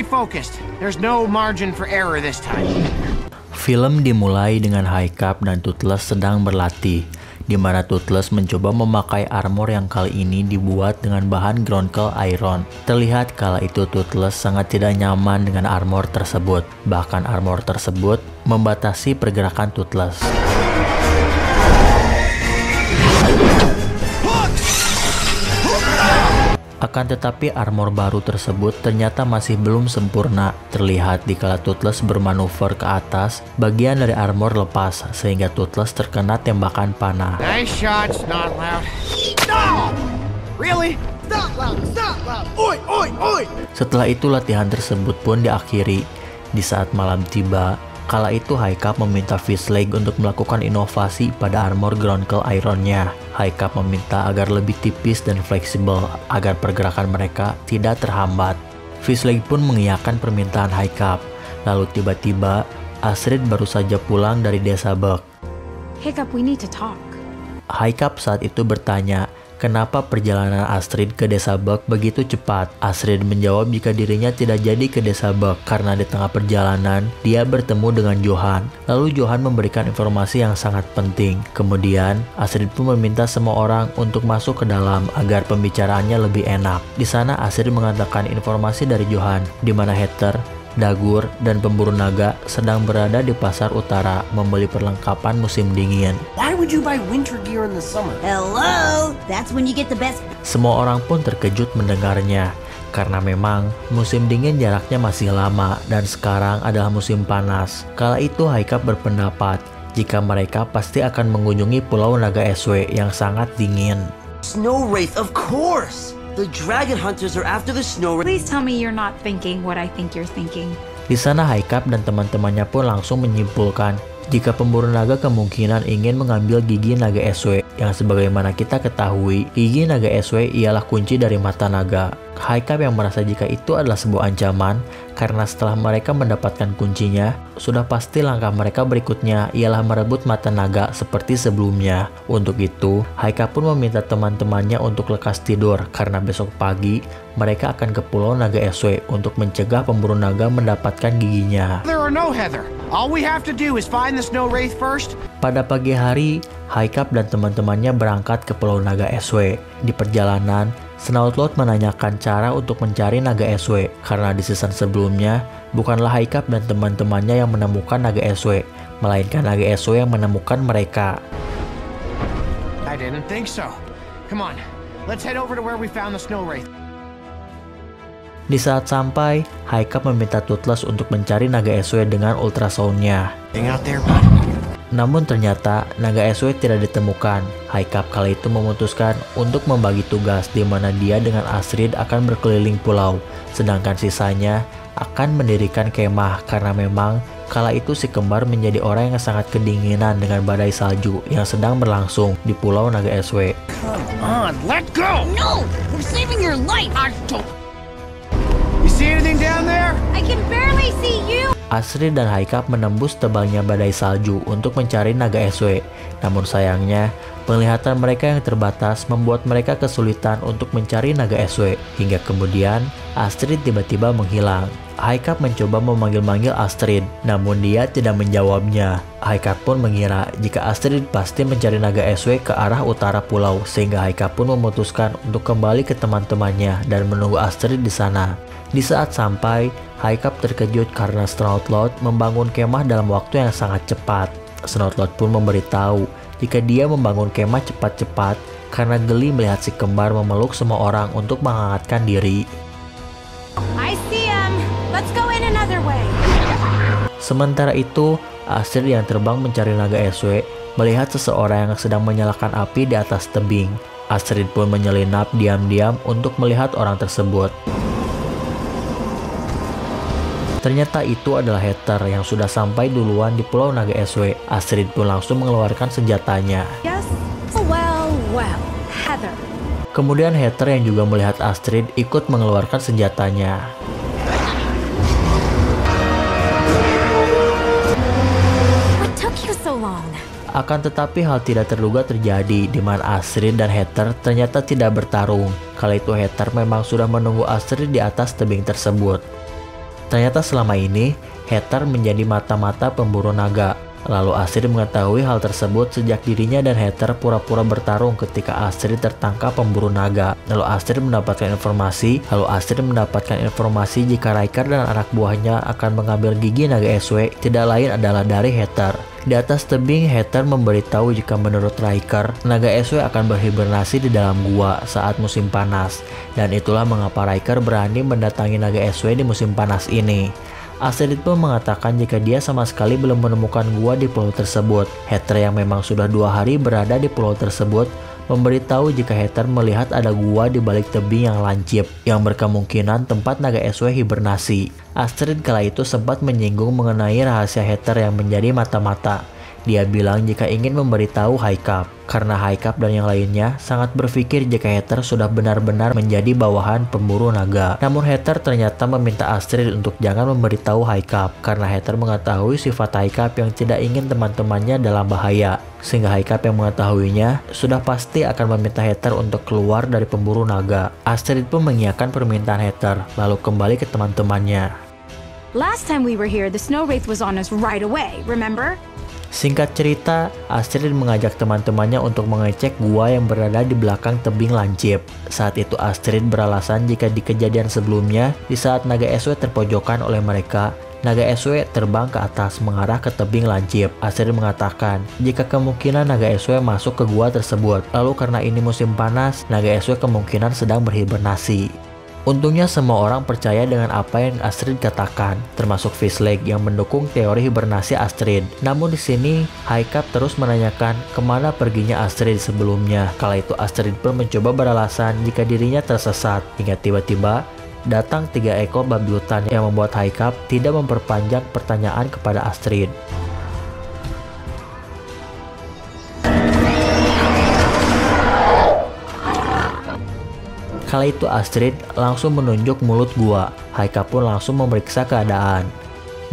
focused. There's no margin for error this time. Film dimulai dengan Hiccup dan Toothless sedang berlatih, di mana Toothless mencoba memakai armor yang kali ini dibuat dengan bahan Gronkle Iron. Terlihat kala itu Toothless sangat tidak nyaman dengan armor tersebut. Bahkan armor tersebut membatasi pergerakan Toothless. Akan tetapi armor baru tersebut ternyata masih belum sempurna. Terlihat dikala Toothless bermanuver ke atas, bagian dari armor lepas sehingga Toothless terkena tembakan panah. Nice shots, not loud. No! Really? Stop loud, stop loud. Oi, oi, oi. Setelah itu latihan tersebut pun diakhiri. Di saat malam tiba, kala itu Hiccup meminta Fishleg untuk melakukan inovasi pada armor Gronkle Iron-nya. Hiccup meminta agar lebih tipis dan fleksibel agar pergerakan mereka tidak terhambat. Fishleg pun mengiyakan permintaan Hiccup. Lalu tiba-tiba Astrid baru saja pulang dari desa Bug. Hiccup, we need to talk. Hiccup saat itu bertanya, kenapa perjalanan Astrid ke desa Bug begitu cepat? Astrid menjawab jika dirinya tidak jadi ke desa Bug karena di tengah perjalanan dia bertemu dengan Johan. Lalu Johan memberikan informasi yang sangat penting. Kemudian Astrid pun meminta semua orang untuk masuk ke dalam agar pembicaraannya lebih enak. Di sana Astrid mengatakan informasi dari Johan di mana Heather, Dagur, dan pemburu naga sedang berada di pasar utara membeli perlengkapan musim dingin. Why would you buy winter gear in the summer? Hello, that's when you get the best. Semua orang pun terkejut mendengarnya, karena memang musim dingin jaraknya masih lama dan sekarang adalah musim panas. Kala itu Hiccup berpendapat jika mereka pasti akan mengunjungi Pulau Naga SW yang sangat dingin. Snow Wraith, of course! The dragon hunters are after the Snow Wraith. Please tell me you're not thinking what I think you're thinking. Di sana Hiccup dan teman-temannya pun langsung menyimpulkan jika pemburu naga kemungkinan ingin mengambil gigi naga SW, yang sebagaimana kita ketahui, gigi naga SW ialah kunci dari mata naga. Hiccup yang merasa jika itu adalah sebuah ancaman, karena setelah mereka mendapatkan kuncinya, sudah pasti langkah mereka berikutnya ialah merebut mata naga seperti sebelumnya. Untuk itu, Hiccup pun meminta teman-temannya untuk lekas tidur, karena besok pagi mereka akan ke Pulau Naga SW untuk mencegah pemburu naga mendapatkan giginya. There or no Heather, all we have to do is find the Snow Wraith first. Pada pagi hari, Hiccup dan teman-temannya berangkat ke Pulau Naga SW. Di perjalanan, Snoutlord menanyakan cara untuk mencari naga SW, karena di season sebelumnya, bukanlah Hiccup dan teman-temannya yang menemukan naga SW, melainkan naga SW yang menemukan mereka. I didn't think so. Come on, let's head over to where we found the Snow Wraith. Di saat sampai, Hiccup meminta Toothless untuk mencari naga SW dengan ultrasoundnya. Hang out there, bud. Namun ternyata naga SW tidak ditemukan. Hiccup kala itu memutuskan untuk membagi tugas di mana dia dengan Astrid akan berkeliling pulau, sedangkan sisanya akan mendirikan kemah karena memang kala itu si kembar menjadi orang yang sangat kedinginan dengan badai salju yang sedang berlangsung di Pulau Naga SW. Come on, let go! No, we're saving your life. I don't... You see anything down there? I can barely see you. Astrid dan Hiccup menembus tebalnya badai salju untuk mencari naga SW. Namun sayangnya, penglihatan mereka yang terbatas membuat mereka kesulitan untuk mencari naga SW. Hingga kemudian, Astrid tiba-tiba menghilang. Hiccup mencoba memanggil-manggil Astrid, namun dia tidak menjawabnya. Hiccup pun mengira jika Astrid pasti mencari naga SW ke arah utara pulau, sehingga Hiccup pun memutuskan untuk kembali ke teman-temannya dan menunggu Astrid di sana. Di saat sampai, Hiccup terkejut karena Snoutlord membangun kemah dalam waktu yang sangat cepat. Snoutlord pun memberitahu jika dia membangun kemah cepat-cepat karena geli melihat si kembar memeluk semua orang untuk menghangatkan diri. I see him. Let's go in another way. Sementara itu, Astrid yang terbang mencari naga SW melihat seseorang yang sedang menyalakan api di atas tebing. Astrid pun menyelinap diam-diam untuk melihat orang tersebut. Ternyata itu adalah Heather yang sudah sampai duluan di Pulau Naga SW. Astrid pun langsung mengeluarkan senjatanya. Yes. Well, Heather. Kemudian Heather yang juga melihat Astrid ikut mengeluarkan senjatanya. What took you so long? Akan tetapi hal tidak terduga terjadi di mana Astrid dan Heather ternyata tidak bertarung. Kala itu Heather memang sudah menunggu Astrid di atas tebing tersebut. Ternyata selama ini, Heather menjadi mata-mata pemburu naga. Lalu Astrid mengetahui hal tersebut sejak dirinya dan Heather pura-pura bertarung ketika Astrid tertangkap pemburu naga. Lalu Astrid mendapatkan informasi jika Riker dan anak buahnya akan mengambil gigi naga SW tidak lain adalah dari Heather. Di atas tebing, Heather memberitahu jika menurut Riker, naga SW akan berhibernasi di dalam gua saat musim panas. Dan itulah mengapa Riker berani mendatangi naga SW di musim panas ini. Astrid pun mengatakan jika dia sama sekali belum menemukan gua di pulau tersebut. Heather yang memang sudah 2 hari berada di pulau tersebut memberitahu jika Heather melihat ada gua di balik tebing yang lancip yang berkemungkinan tempat naga SW hibernasi. Astrid kala itu sempat menyinggung mengenai rahasia Heather yang menjadi mata-mata. Dia bilang jika ingin memberitahu High Cap, karena High Cap dan yang lainnya sangat berpikir jika Heather sudah benar-benar menjadi bawahan pemburu naga. Namun Heather ternyata meminta Astrid untuk jangan memberitahu High Cap, karena Heather mengetahui sifat High Cap yang tidak ingin teman-temannya dalam bahaya. Sehingga High Cap yang mengetahuinya sudah pasti akan meminta Heather untuk keluar dari pemburu naga. Astrid pun mengiyakan permintaan Heather, lalu kembali ke teman-temannya. Last time we were here, the snow wraith was on us right away, remember? Singkat cerita, Astrid mengajak teman-temannya untuk mengecek gua yang berada di belakang tebing lancip. Saat itu Astrid beralasan jika di kejadian sebelumnya, di saat naga SW terpojokan oleh mereka, naga SW terbang ke atas mengarah ke tebing lancip. Astrid mengatakan jika kemungkinan naga SW masuk ke gua tersebut. Lalu karena ini musim panas, naga SW kemungkinan sedang berhibernasi. Untungnya semua orang percaya dengan apa yang Astrid katakan, termasuk Fishleg yang mendukung teori hibernasi Astrid. Namun di sini, High Cap terus menanyakan kemana perginya Astrid sebelumnya. Kala itu Astrid pun mencoba beralasan jika dirinya tersesat, hingga tiba-tiba datang 3 ekor babi hutan yang membuat High Cap tidak memperpanjang pertanyaan kepada Astrid. Kala itu Astrid langsung menunjuk mulut gua. High Cap pun langsung memeriksa keadaan.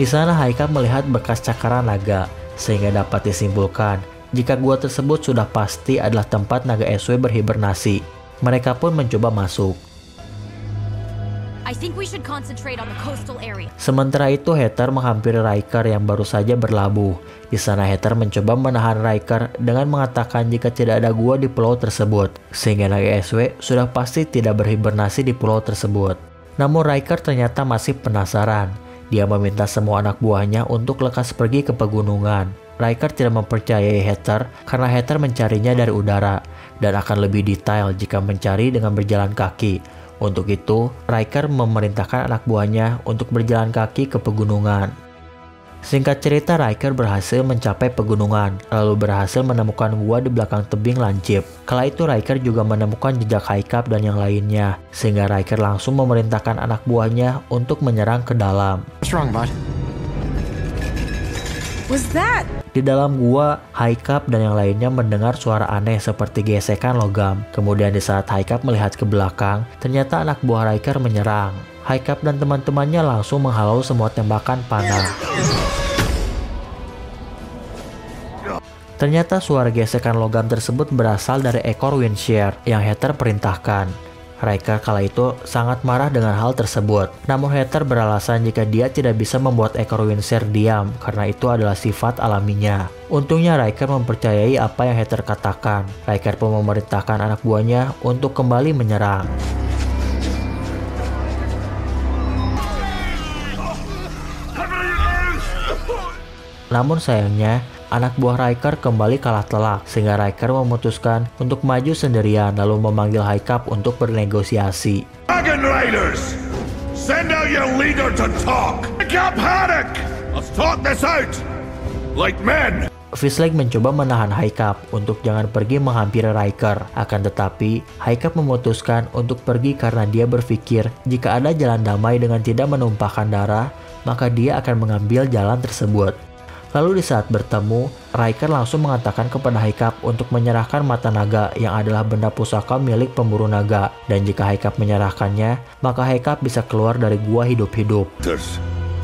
Di sana High Cap melihat bekas cakaran naga, sehingga dapat disimpulkan jika gua tersebut sudah pasti adalah tempat naga SW berhibernasi. Mereka pun mencoba masuk. I think we should concentrate on the coastal area. Sementara itu Heather menghampiri Riker yang baru saja berlabuh. Di sana Heather mencoba menahan Riker dengan mengatakan jika tidak ada gua di pulau tersebut, sehingga naga SW sudah pasti tidak berhibernasi di pulau tersebut. Namun Riker ternyata masih penasaran. Dia meminta semua anak buahnya untuk lekas pergi ke pegunungan. Riker tidak mempercayai Heather karena Heather mencarinya dari udara dan akan lebih detail jika mencari dengan berjalan kaki. Untuk itu, Riker memerintahkan anak buahnya untuk berjalan kaki ke pegunungan. Singkat cerita, Riker berhasil mencapai pegunungan, lalu berhasil menemukan gua di belakang tebing lancip. Kala itu Riker juga menemukan jejak High Cap dan yang lainnya, sehingga Riker langsung memerintahkan anak buahnya untuk menyerang ke dalam. What's wrong, bud? Was that? Di dalam gua, High Cap dan yang lainnya mendengar suara aneh seperti gesekan logam. Kemudian di saat High Cap melihat ke belakang, ternyata anak buah Riker menyerang. High Cap dan teman-temannya langsung menghalau semua tembakan panah. Ternyata suara gesekan logam tersebut berasal dari ekor Windshare yang Heather perintahkan. Riker kala itu sangat marah dengan hal tersebut. Namun Heather beralasan jika dia tidak bisa membuat ekor Windshare diam karena itu adalah sifat alaminya. Untungnya Riker mempercayai apa yang Heather katakan. Riker pun memerintahkan anak buahnya untuk kembali menyerang. Namun sayangnya, anak buah Riker kembali kalah telak, sehingga Riker memutuskan untuk maju sendirian lalu memanggil High Cap untuk bernegosiasi. Dragon Raiders! Send out your leader to talk! Pick up Haddock! Let's talk this out! Like men! Fishleg mencoba menahan High Cap untuk jangan pergi menghampiri Riker. Akan tetapi, High Cap memutuskan untuk pergi karena dia berpikir jika ada jalan damai dengan tidak menumpahkan darah, maka dia akan mengambil jalan tersebut. Lalu di saat bertemu, Riker langsung mengatakan kepada High Cap untuk menyerahkan mata naga yang adalah benda pusaka milik pemburu naga. Dan jika High Cap menyerahkannya, maka High Cap bisa keluar dari gua hidup-hidup.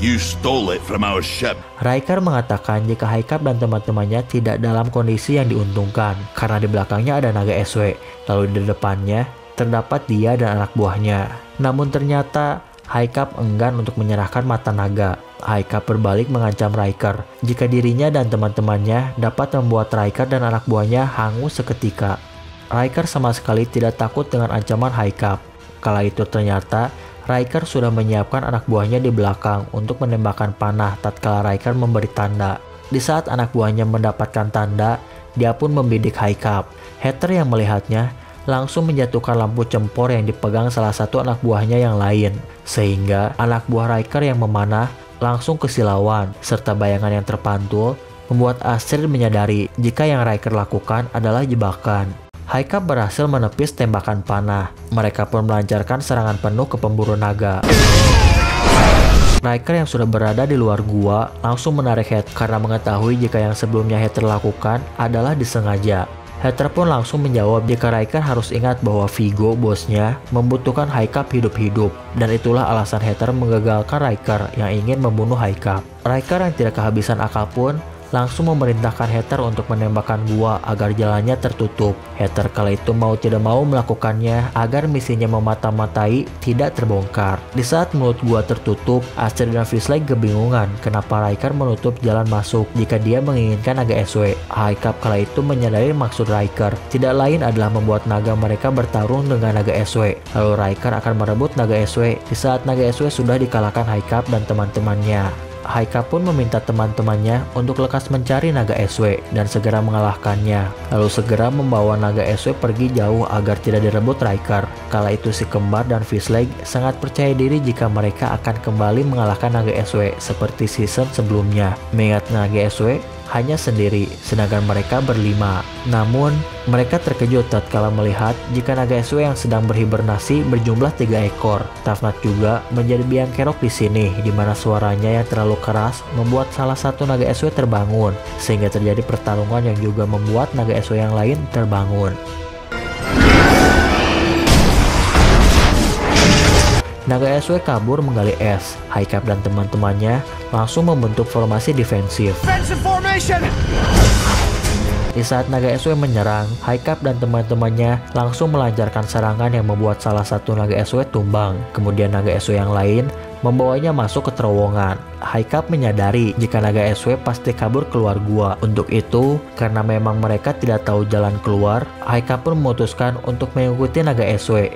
You stole it from our ship. Riker mengatakan jika High Cap dan teman-temannya tidak dalam kondisi yang diuntungkan, karena di belakangnya ada naga SW, lalu di depannya terdapat dia dan anak buahnya. Namun ternyata Haikap enggan untuk menyerahkan mata naga. Haikap berbalik mengancam Riker jika dirinya dan teman-temannya dapat membuat Riker dan anak buahnya hangus seketika. Riker sama sekali tidak takut dengan ancaman Haikap. Kala itu ternyata Riker sudah menyiapkan anak buahnya di belakang untuk menembakkan panah tatkala Riker memberi tanda. Di saat anak buahnya mendapatkan tanda, dia pun membidik Haikap. Heather yang melihatnya langsung menjatuhkan lampu cempor yang dipegang salah satu anak buahnya yang lain, sehingga anak buah Riker yang memanah langsung kesilauan, serta bayangan yang terpantul membuat Astrid menyadari jika yang Riker lakukan adalah jebakan. Haikap berhasil menepis tembakan panah. Mereka pun melancarkan serangan penuh ke pemburu naga. Riker yang sudah berada di luar gua langsung menarik Heather karena mengetahui jika yang sebelumnya Heather lakukan adalah disengaja. Heather pun langsung menjawab jika Riker harus ingat bahwa Vigo, bosnya, membutuhkan Haikap hidup-hidup, dan itulah alasan Heather menggagalkan Riker yang ingin membunuh Haikap. Riker yang tidak kehabisan akal pun langsung memerintahkan Heather untuk menembakkan gua agar jalannya tertutup. Heather kala itu mau tidak mau melakukannya agar misinya memata-matai tidak terbongkar. Di saat mulut gua tertutup, Astrid dan Fisley kebingungan kenapa Riker menutup jalan masuk jika dia menginginkan naga SW. Haikap kala itu menyadari maksud Riker tidak lain adalah membuat naga mereka bertarung dengan naga SW. Lalu Riker akan merebut naga SW di saat naga SW sudah dikalahkan Haikap dan teman-temannya. Haikap pun meminta teman-temannya untuk lekas mencari naga SW dan segera mengalahkannya, lalu segera membawa naga SW pergi jauh agar tidak direbut Riker. Kala itu si kembar dan Fisley sangat percaya diri jika mereka akan kembali mengalahkan naga SW seperti season sebelumnya, mengingat naga SW hanya sendiri, sedangkan mereka berlima. Namun, mereka terkejut tatkala melihat jika naga SW yang sedang berhibernasi berjumlah 3 ekor. Tafnat juga menjadi biang kerok di sini, di mana suaranya yang terlalu keras membuat salah satu naga SW terbangun, sehingga terjadi pertarungan yang juga membuat naga SW yang lain terbangun. Naga SW kabur menggali es. Haikap dan teman-temannya langsung membentuk formasi defensif. Di saat naga SW menyerang, Haikap dan teman-temannya langsung melancarkan serangan yang membuat salah satu naga SW tumbang. Kemudian naga SW yang lain membawanya masuk ke terowongan. Haikap menyadari jika naga SW pasti kabur keluar gua. Untuk itu, karena memang mereka tidak tahu jalan keluar, Haikap pun memutuskan untuk mengikuti naga SW.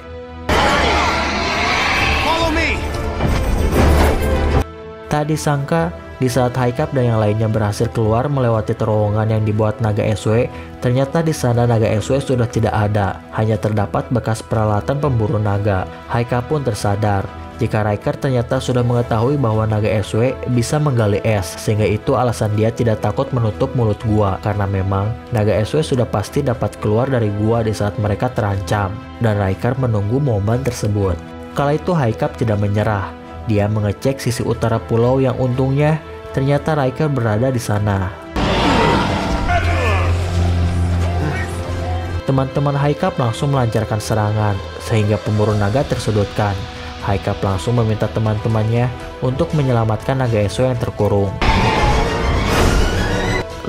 Tak disangka, di saat Haikap dan yang lainnya berhasil keluar melewati terowongan yang dibuat naga SW, ternyata di sana naga SW sudah tidak ada, hanya terdapat bekas peralatan pemburu naga. Haikap pun tersadar jika Riker ternyata sudah mengetahui bahwa naga SW bisa menggali es, sehingga itu alasan dia tidak takut menutup mulut gua, karena memang naga SW sudah pasti dapat keluar dari gua di saat mereka terancam, dan Riker menunggu momen tersebut. Kala itu Haikap tidak menyerah. Dia mengecek sisi utara pulau yang untungnya ternyata Riker berada di sana. Teman-teman Haikap langsung melancarkan serangan sehingga pemburu naga tersudutkan. Haikap langsung meminta teman-temannya untuk menyelamatkan naga SW yang terkurung.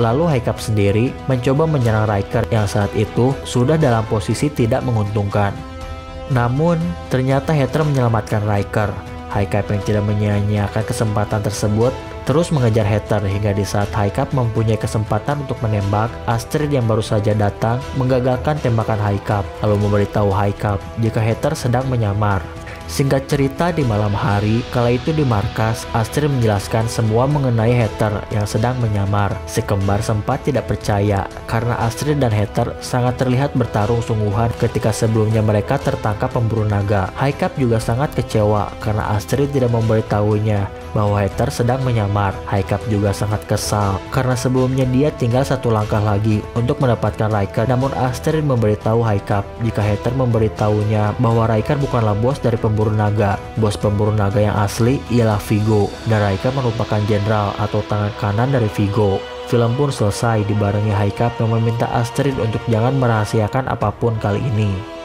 Lalu Haikap sendiri mencoba menyerang Riker yang saat itu sudah dalam posisi tidak menguntungkan. Namun ternyata Heather menyelamatkan Riker. Haikap yang tidak menyia-nyiakan kesempatan tersebut terus mengejar Heather hingga di saat Haikap mempunyai kesempatan untuk menembak, Astrid yang baru saja datang menggagalkan tembakan Haikap, lalu memberitahu Haikap jika Heather sedang menyamar. Singkat cerita, di malam hari, kala itu di markas, Astrid menjelaskan semua mengenai Heather yang sedang menyamar. Si kembar sempat tidak percaya karena Astrid dan Heather sangat terlihat bertarung sungguhan ketika sebelumnya mereka tertangkap pemburu naga. Haikap juga sangat kecewa karena Astrid tidak memberitahunya bahwa Heather sedang menyamar. Haikap juga sangat kesal karena sebelumnya dia tinggal satu langkah lagi untuk mendapatkan Riker, namun Astrid memberitahu Haikap jika Heather memberitahunya bahwa Riker bukanlah bos dari pemburu naga. Bos pemburu naga yang asli ialah Vigo, dan Riker merupakan jenderal atau tangan kanan dari Vigo. Film pun selesai dibarengi Haikap yang meminta Astrid untuk jangan merahasiakan apapun kali ini.